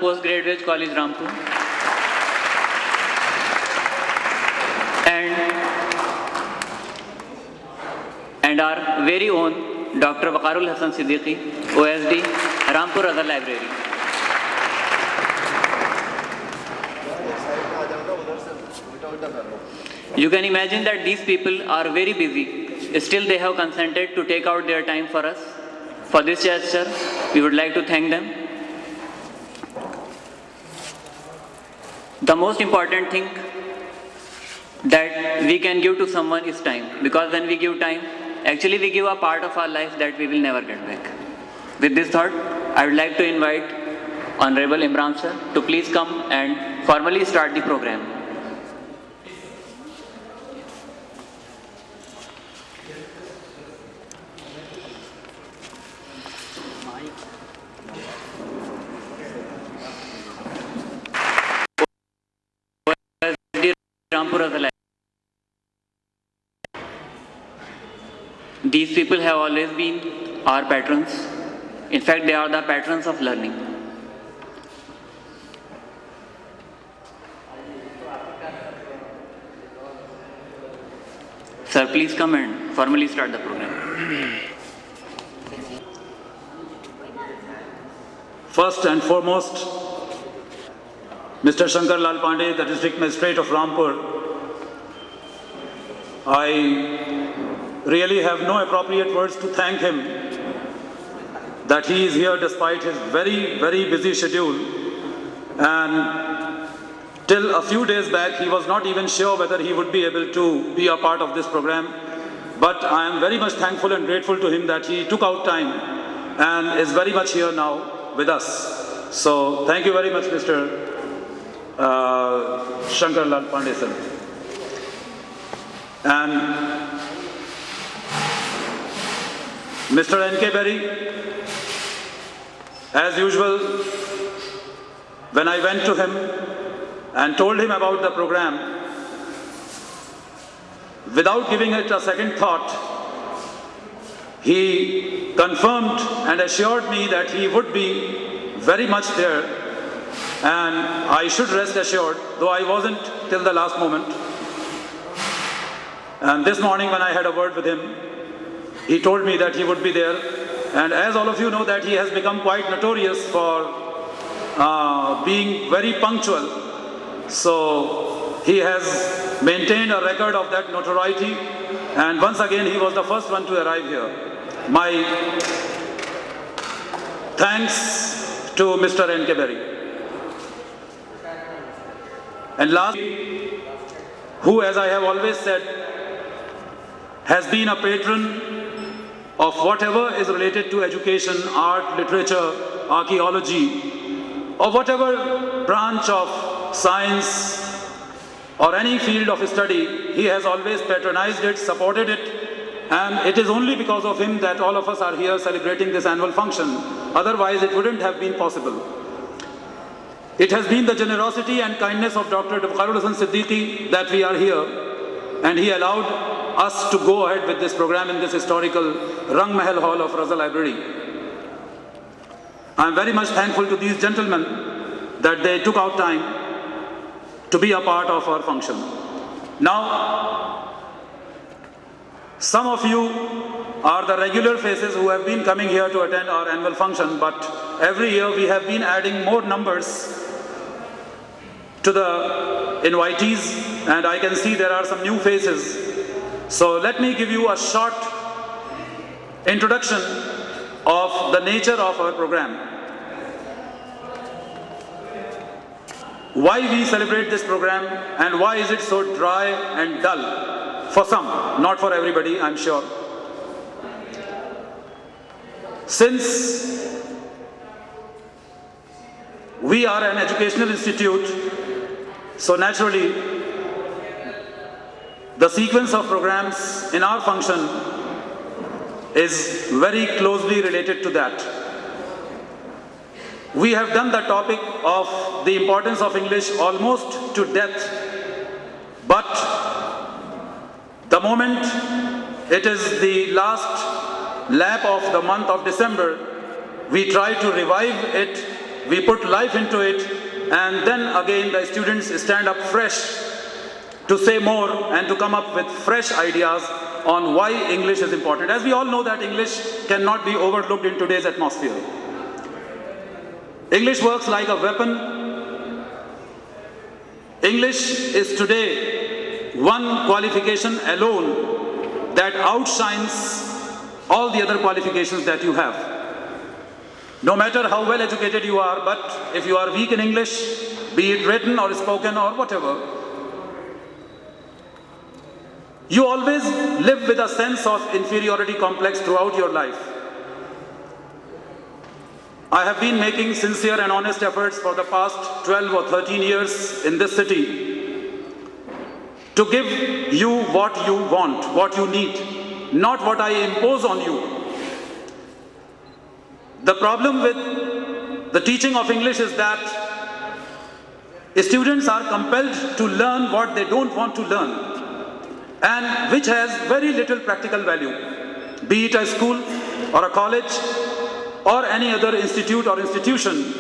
Postgraduate College, Rampur. And our very own Dr. Waqarul Hasan Siddiqui, OSD, Rampur Other Library. You can imagine that these people are very busy. Still, they have consented to take out their time for us. For this gesture, we would like to thank them. The most important thing that we can give to someone is time. Because when we give time, actually we give a part of our life that we will never get back. With this thought, I would like to invite Honorable Imran sir to please come and formally start the program. These people have always been our patrons. In fact, they are the patrons of learning. Sir, please come and formally start the program. First and foremost, Mr. Shankar Lal Pandey, the District Magistrate of Rampur, I really have no appropriate words to thank him that he is here despite his very, very busy schedule. And till a few days back, he was not even sure whether he would be able to be a part of this program. But I am very much thankful and grateful to him that he took out time and is very much here now with us. So thank you very much, Mr. Shankar Lal Pandey sir. And Mr. N.K. Berry, as usual, when I went to him and told him about the program, without giving it a second thought, he confirmed and assured me that he would be very much there, and I should rest assured, though I wasn't till the last moment. And this morning when I had a word with him, he told me that he would be there. And as all of you know that he has become quite notorious for being very punctual. So he has maintained a record of that notoriety. And once again, he was the first one to arrive here. My thanks to Mr. N.K. Berry. And last, who, as I have always said, has been a patron of whatever is related to education, art, literature, archaeology, or whatever branch of science or any field of study. He has always patronized it, supported it, and it is only because of him that all of us are here celebrating this annual function. Otherwise, it wouldn't have been possible. It has been the generosity and kindness of Dr. Waqarul Hasan Siddiqui that we are here, and he allowed us to go ahead with this program in this historical Rang Mahal Hall of Raza Library. I am very much thankful to these gentlemen that they took out time to be a part of our function. Now, some of you are the regular faces who have been coming here to attend our annual function, but every year we have been adding more numbers to the invitees, and I can see there are some new faces. So let me give you a short introduction of the nature of our program. Why we celebrate this program and why is it so dry and dull? For some, not for everybody, I'm sure. Since we are an educational institute, so naturally the sequence of programs in our function is very closely related to that. We have done the topic of the importance of English almost to death, but the moment it is the last lap of the month of December, we try to revive it we put life into it, and then again the students stand up fresh to say more and to come up with fresh ideas on why English is important. As we all know that English cannot be overlooked in today's atmosphere. English works like a weapon. English is today one qualification alone that outshines all the other qualifications that you have. No matter how well educated you are, but if you are weak in English, be it written or spoken or whatever, you always live with a sense of inferiority complex throughout your life. I have been making sincere and honest efforts for the past 12 or 13 years in this city to give you what you want, what you need, not what I impose on you. The problem with the teaching of English is that students are compelled to learn what they don't want to learn, and which has very little practical value, be it a school or a college or any other institute or institution.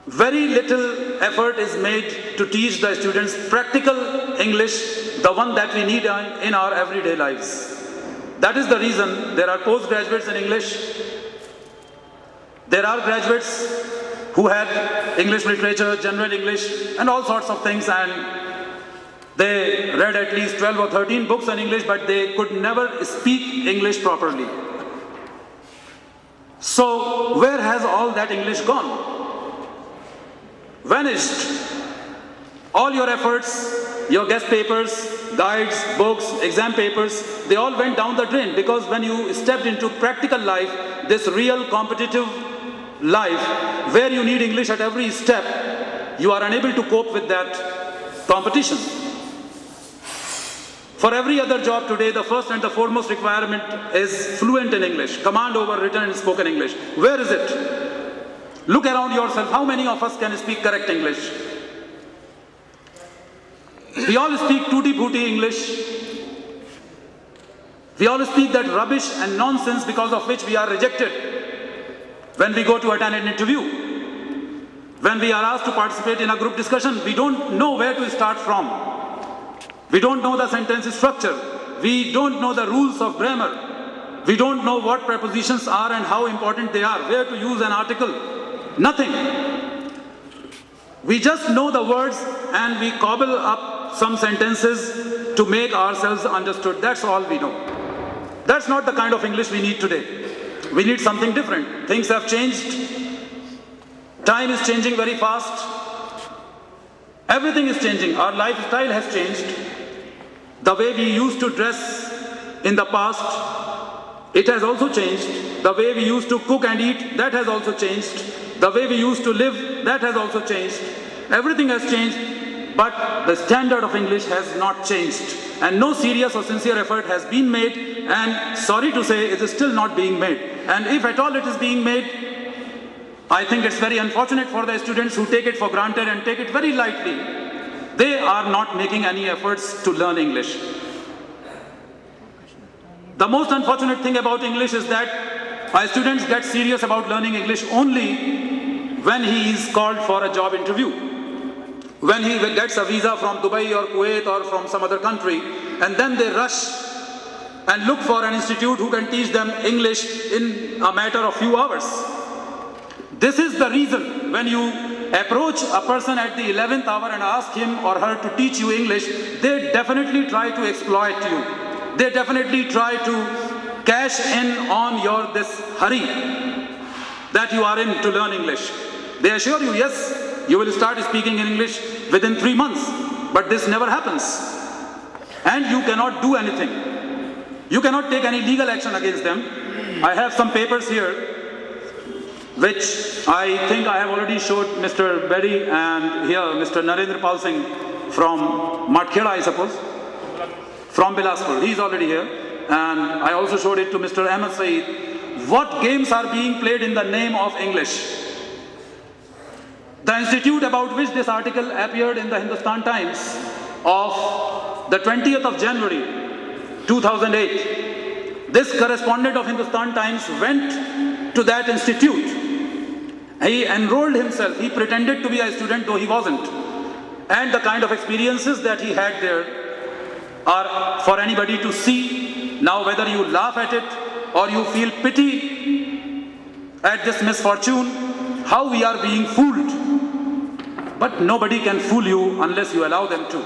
Very little effort is made to teach the students practical English, the one that we need in our everyday lives. That is the reason there are postgraduates in English. There are graduates who had English literature, general English, and all sorts of things, and they read at least 12 or 13 books on English, but they could never speak English properly. So where has all that English gone? Vanished. All your efforts, your guest papers, guides, books, exam papers, they all went down the drain, because when you stepped into practical life, this real competitive life where you need English at every step, you are unable to cope with that competition. For every other job today, the first and the foremost requirement is fluent in English, command over written and spoken English. Where is it? Look around yourself. How many of us can speak correct English? We all speak tutti-frutti English. We all speak that rubbish and nonsense because of which we are rejected when we go to attend an interview. When we are asked to participate in a group discussion, we don't know where to start from. We don't know the sentence structure. We don't know the rules of grammar. We don't know what prepositions are and how important they are, where to use an article. Nothing. We just know the words and we cobble up some sentences to make ourselves understood. That's all we know. That's not the kind of English we need today. We need something different. Things have changed. Time is changing very fast. Everything is changing. Our lifestyle has changed. The way we used to dress in the past, it has also changed. The way we used to cook and eat, that has also changed. The way we used to live, that has also changed. Everything has changed, but the standard of English has not changed. And no serious or sincere effort has been made, and sorry to say, it is still not being made. And if at all it is being made, I think it's very unfortunate for the students who take it for granted and take it very lightly. They are not making any efforts to learn English. The most unfortunate thing about English is that our students get serious about learning English only when he is called for a job interview. When he gets a visa from Dubai or Kuwait or from some other country, and then they rush and look for an institute who can teach them English in a matter of few hours. This is the reason when you approach a person at the 11th hour and ask him or her to teach you English, they definitely try to exploit you. They definitely try to cash in on your this hurry that you are in to learn English. They assure you, yes, you will start speaking in English within 3 months, but this never happens. And you cannot do anything. You cannot take any legal action against them. I have some papers here which I think I have already showed Mr. Bedi and here Mr. Narendra Pal Singh from Matkheda, I suppose, from Bilaspur. He is already here. And I also showed it to Mr. Ahmed Saeed. What games are being played in the name of English? The institute about which this article appeared in the Hindustan Times of the 20th of January 2008. This correspondent of Hindustan Times went to that institute He enrolled himself. He pretended to be a student though he wasn't. And the kind of experiences that he had there are for anybody to see. Now whether you laugh at it or you feel pity at this misfortune, how we are being fooled. But nobody can fool you unless you allow them to.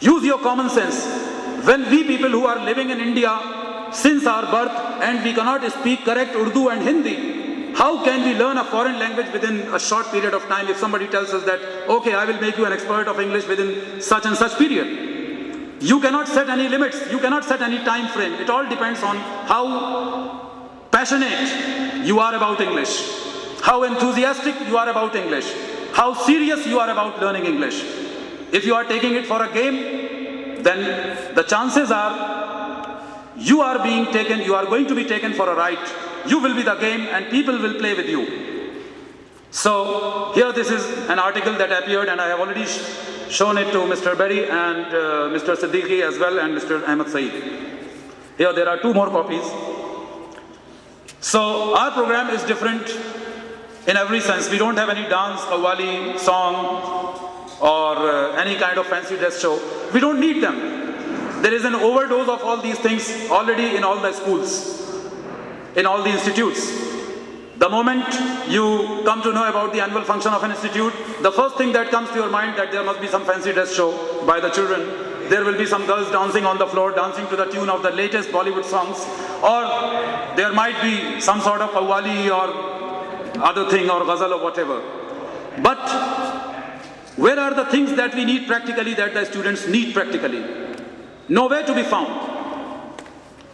Use your common sense. When we people who are living in India since our birth and we cannot speak correct Urdu and Hindi, how can we learn a foreign language within a short period of time if somebody tells us that, okay, I will make you an expert of English within such and such period? You cannot set any limits. You cannot set any time frame. It all depends on how passionate you are about English, how enthusiastic you are about English, how serious you are about learning English. If you are taking it for a game, then the chances are you are going to be taken for a ride. You will be the game and people will play with you. So here this is an article that appeared and I have already shown it to Mr. Berry and Mr. Siddiqui as well and Mr. Ahmed Saeed. Here there are 2 more copies. So our program is different in every sense. We don't have any dance, qawwali, song or any kind of fancy dress show. We don't need them. There is an overdose of all these things already in all the schools, in all the institutes. The moment you come to know about the annual function of an institute, the first thing that comes to your mind that there must be some fancy dress show by the children. There will be some girls dancing on the floor, dancing to the tune of the latest Bollywood songs, or there might be some sort of qawwali or other thing or ghazal or whatever. But where are the things that we need practically, that the students need practically? Nowhere to be found.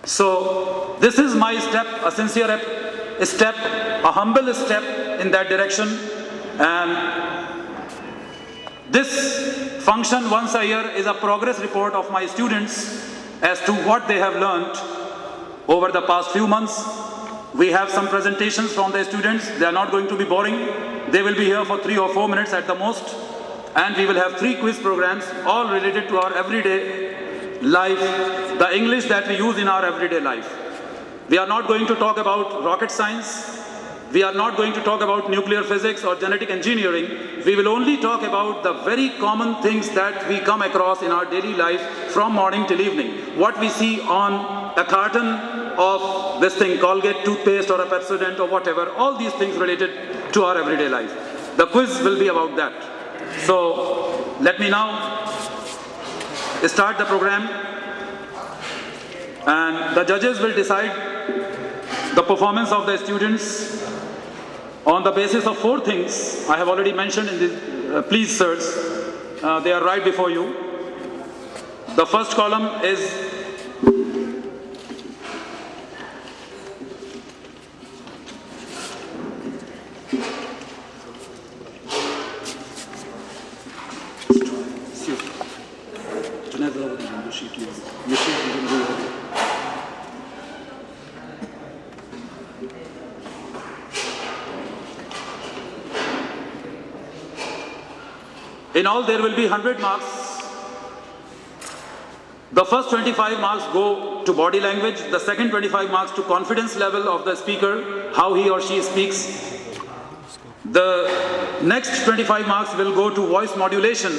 So this is my step, a sincere step, a humble step in that direction. And this function once a year is a progress report of my students as to what they have learned over the past few months. We have some presentations from the students. They are not going to be boring. They will be here for 3 or 4 minutes at the most. And we will have 3 quiz programs, all related to our everyday life, the English that we use in our everyday life. We are not going to talk about rocket science. We are not going to talk about nuclear physics or genetic engineering. We will only talk about the very common things that we come across in our daily life from morning till evening. What we see on a carton of this thing, Colgate toothpaste or a Pepsodent or whatever, all these things related to our everyday life. The quiz will be about that. So let me now start the program, and the judges will decide the performance of the students on the basis of 4 things I have already mentioned in this. Please, sirs, they are right before you. The first column is in all there will be 100 marks. The first 25 marks go to body language, the second 25 marks to confidence level of the speaker, how he or she speaks. The next 25 marks will go to voice modulation,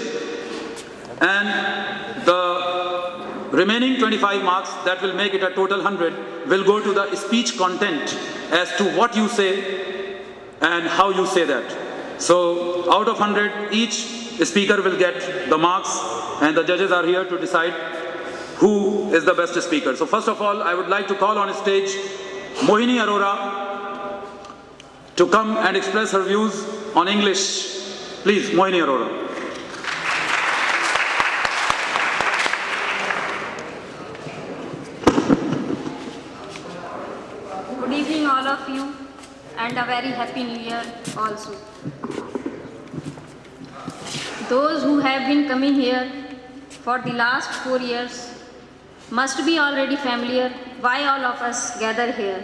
and the remaining 25 marks, that will make it a total 100, will go to the speech content as to what you say and how you say that. So out of 100, each speaker will get the marks, and the judges are here to decide who is the best speaker. So first of all, I would like to call on stage Mohini Arora to come and express her views on English. Please, Mohini Arora. Good evening all of you, and a very happy new year also. Those who have been coming here for the last 4 years must be already familiar why all of us gather here.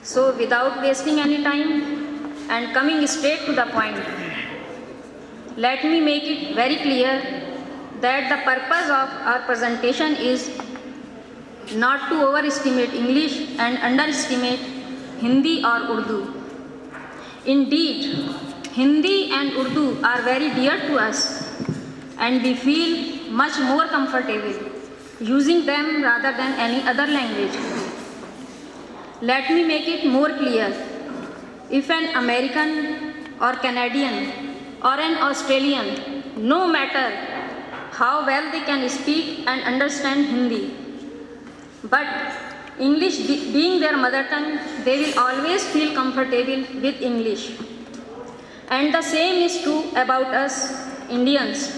So without wasting any time and coming straight to the point, let me make it very clear that the purpose of our presentation is not to overestimate English and underestimate Hindi or Urdu. Indeed, Hindi and Urdu are very dear to us, and we feel much more comfortable using them rather than any other language. Let me make it more clear. If an American or Canadian or an Australian, no matter how well they can speak and understand Hindi, but English being their mother tongue, they will always feel comfortable with English. And the same is true about us Indians.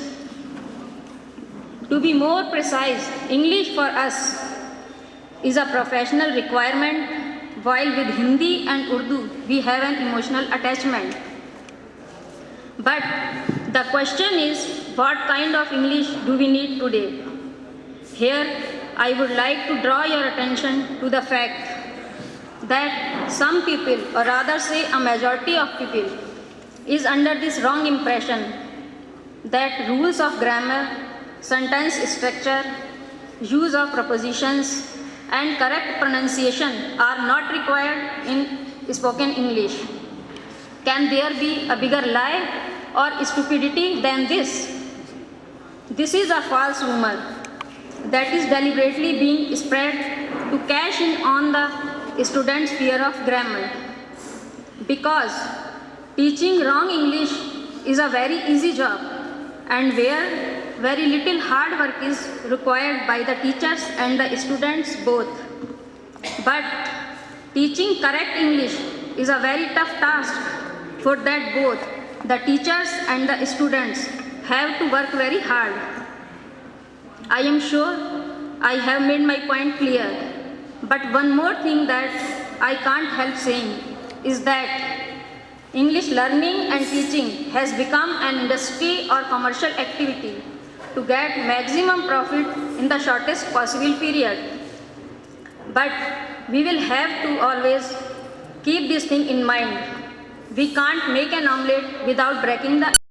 To be more precise, English for us is a professional requirement, while with Hindi and Urdu we have an emotional attachment. But the question is, what kind of English do we need today? Here, I would like to draw your attention to the fact that some people, or rather say a majority of people, is under this wrong impression that rules of grammar, sentence structure, use of prepositions, and correct pronunciation are not required in spoken English. Can there be a bigger lie or stupidity than this? This is a false rumor that is deliberately being spread to cash in on the students' fear of grammar. Because teaching wrong English is a very easy job, and where very little hard work is required by the teachers and the students both. But teaching correct English is a very tough task, for that both the teachers and the students have to work very hard. I am sure I have made my point clear, but one more thing that I can't help saying is that English learning and teaching has become an industry or commercial activity to get maximum profit in the shortest possible period. But we will have to always keep this thing in mind. We can't make an omelette without breaking the